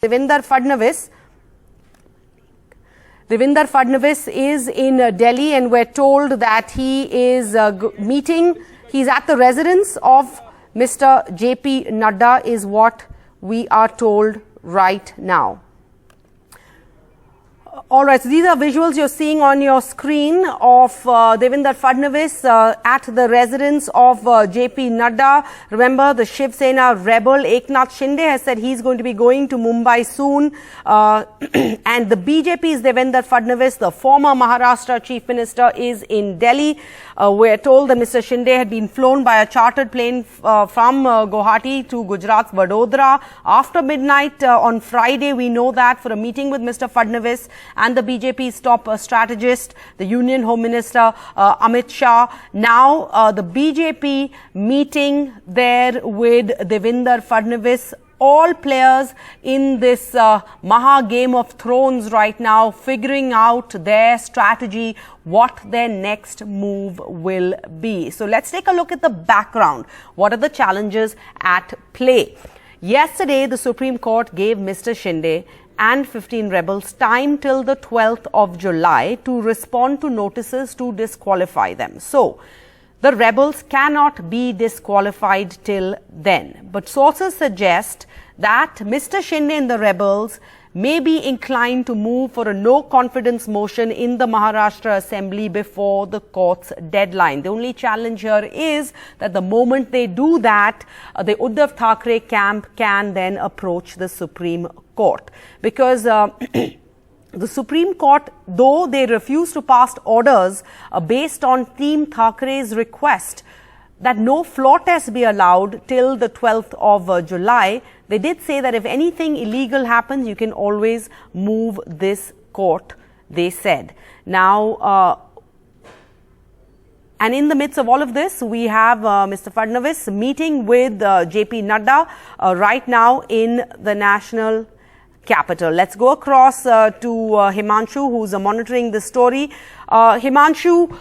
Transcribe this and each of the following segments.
Devendra Fadnavis is in Delhi, and we're told that he is he's at the residence of Mr. JP Nadda, is what we are told right now. All right, so these are visuals you're seeing on your screen of Devendra Fadnavis at the residence of JP Nadda. Remember, the Shiv Sena rebel Eknath Shinde has said he's going to be going to Mumbai soon. And the BJP's Devendra Fadnavis, the former Maharashtra Chief Minister, is in Delhi. We're told that Mr. Shinde had been flown by a chartered plane from Guwahati to Gujarat's Vadodara after midnight on Friday. We know that, for a meeting with Mr. Fadnavis and the BJP's top strategist, the Union Home Minister Amit Shah. Now the BJP meeting there with Devendra Fadnavis. All players in this Maha Game of Thrones right now, figuring out their strategy, what their next move will be. So let's take a look at the background. What are the challenges at play? Yesterday, the Supreme Court gave Mr. Shinde and 15 rebels time till the 12th of July to respond to notices to disqualify them. So the rebels cannot be disqualified till then. But sources suggest that Mr. Shinde and the rebels may be inclined to move for a no-confidence motion in the Maharashtra Assembly before the court's deadline. The only challenge here is that the moment they do that, the Uddhav Thackeray camp can then approach the Supreme Court. Because the Supreme Court, though they refused to pass orders based on Team Thackeray's request that no floor test be allowed till the 12th of July, they did say that if anything illegal happens, you can always move this court, they said. Now, and in the midst of all of this, we have Mr. Fadnavis meeting with JP Nadda right now in the national capital. Let's go across to Himanshu, who's monitoring the story. Himanshu,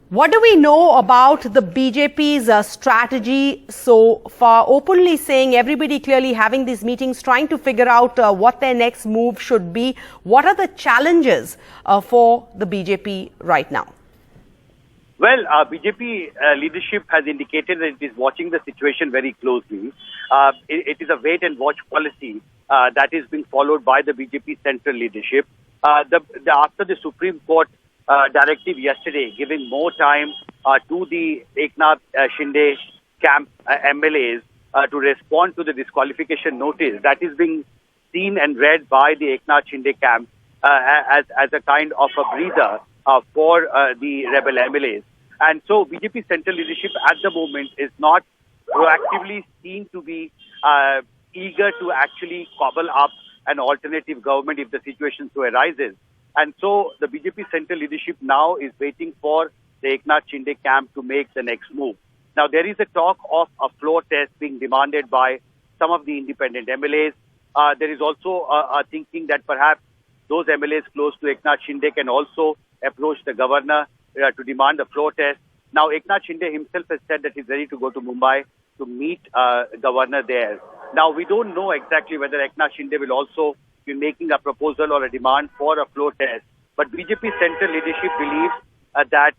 what do we know about the BJP's strategy so far? Openly saying, everybody clearly having these meetings, trying to figure out what their next move should be. What are the challenges for the BJP right now? Well, BJP leadership has indicated that it is watching the situation very closely. It is a wait and watch policy that is being followed by the BJP central leadership. After the Supreme Court directive yesterday, giving more time to the Eknath Shinde camp MLAs to respond to the disqualification notice, that is being seen and read by the Eknath Shinde camp as a kind of a breather for the rebel MLAs. And so BJP central leadership at the moment is not proactively seen to be eager to actually cobble up an alternative government if the situation so arises. And so the BJP central leadership now is waiting for the Eknath Shinde camp to make the next move. Now, there is a talk of a floor test being demanded by some of the independent MLAs. There is also a thinking that perhaps those MLAs close to Eknath Shinde can also approach the governor to demand a floor test. Now, Eknath Shinde himself has said that he's ready to go to Mumbai to meet governor there. Now, we don't know exactly whether Eknath Shinde will also be making a proposal or a demand for a floor test. But BJP central leadership believes that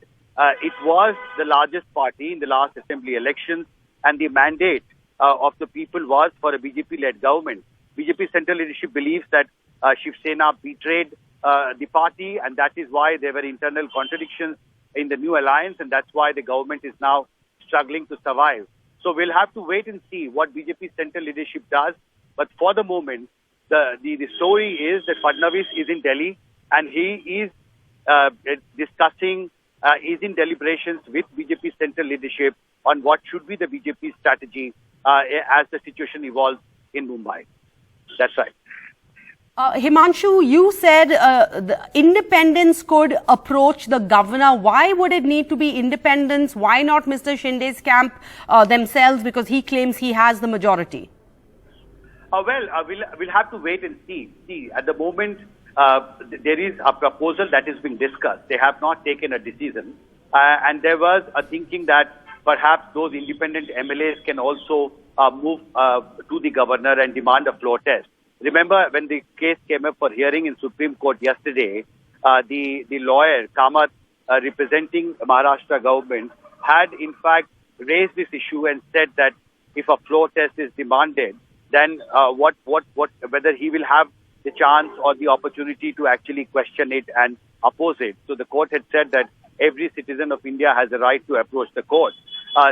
it was the largest party in the last assembly elections, and the mandate of the people was for a BJP-led government. BJP central leadership believes that Shiv Sena betrayed the party, and that is why there were internal contradictions in the new alliance, and that's why the government is now struggling to survive. So we'll have to wait and see what BJP central leadership does. But for the moment, the story is that Fadnavis is in Delhi, and he is discussing, is in deliberations with BJP central leadership on what should be the BJP strategy as the situation evolves in Mumbai. That's right. Himanshu, you said the independents could approach the governor. Why would it need to be independents? Why not Mr. Shinde's camp themselves? Because he claims he has the majority. We'll have to wait and see. See, at the moment, there is a proposal that is being discussed. They have not taken a decision. And there was a thinking that perhaps those independent MLAs can also move to the governor and demand a floor test. remember when the case came up for hearing in Supreme Court yesterday, the lawyer Kamath representing Maharashtra government had in fact raised this issue and said that if a floor test is demanded, then whether he will have the chance or the opportunity to actually question it and oppose it. So the court had said that every citizen of India has a right to approach the court.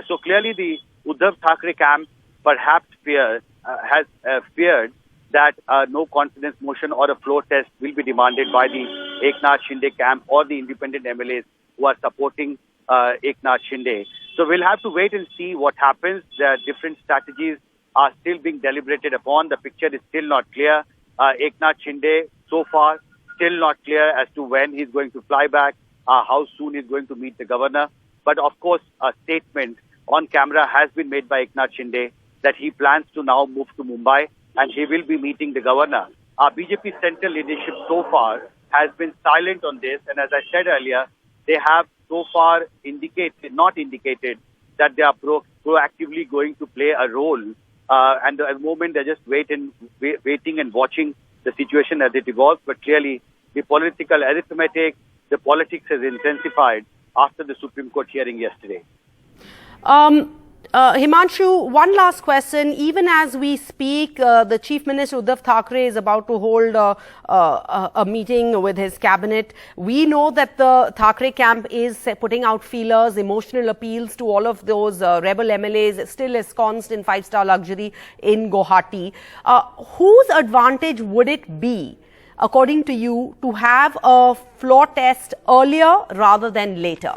So clearly the Uddhav Thackeray camp perhaps has feared that no confidence motion or a floor test will be demanded by the Eknath Shinde camp or the independent MLAs who are supporting Eknath Shinde. So we'll have to wait and see what happens. The different strategies are still being deliberated upon. The picture is still not clear. Eknath Shinde, so far, still not clear as to when he's going to fly back, how soon he's going to meet the governor. But of course, a statement on camera has been made by Eknath Shinde that he plans to now move to Mumbai and he will be meeting the governor. Our BJP central leadership so far has been silent on this, and as I said earlier, they have so far not indicated that they are proactively going to play a role. And at the moment, they're just waiting and watching the situation as it evolves. But clearly, the political arithmetic, the politics has intensified after the Supreme Court hearing yesterday. Himanshu, one last question. Even as we speak, the Chief Minister Uddhav Thackeray is about to hold a meeting with his cabinet. We know that the Thackeray camp is putting out feelers, emotional appeals to all of those rebel MLAs still ensconced in five-star luxury in Guwahati. Whose advantage would it be, according to you, to have a floor test earlier rather than later?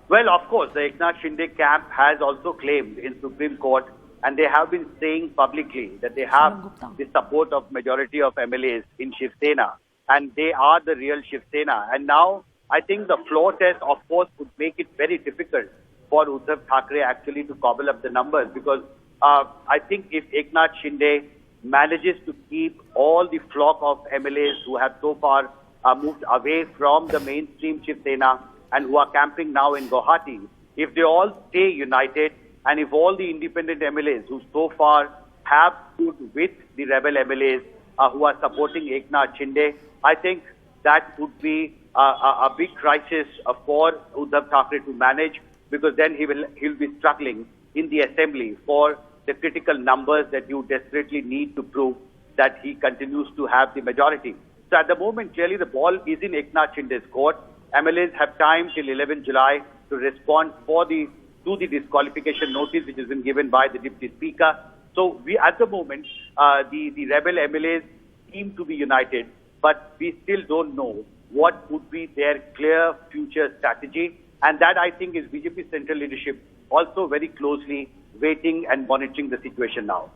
Well, of course, the Eknath Shinde camp has also claimed in Supreme Court, and they have been saying publicly that they have the support of majority of MLAs in Shiv Sena, and they are the real Shiv Sena. And now, I think the floor test, of course, would make it very difficult for Uddhav Thackeray actually to cobble up the numbers, because I think if Eknath Shinde manages to keep all the flock of MLAs who have so far moved away from the mainstream Shiv Sena and who are camping now in Guwahati, if they all stay united, and if all the independent MLAs who so far have stood with the rebel MLAs who are supporting Eknath Shinde, I think that would be a big crisis for Uddhav Thackeray to manage, because then he'll be struggling in the assembly for the critical numbers that you desperately need to prove that he continues to have the majority. So at the moment, clearly the ball is in Eknath Shinde's court. MLAs have time till 11 July to respond to the disqualification notice which has been given by the Deputy Speaker. So we, at the moment, the rebel MLAs seem to be united, but we still don't know what would be their clear future strategy. And that, I think, is BJP central leadership also very closely waiting and monitoring the situation now.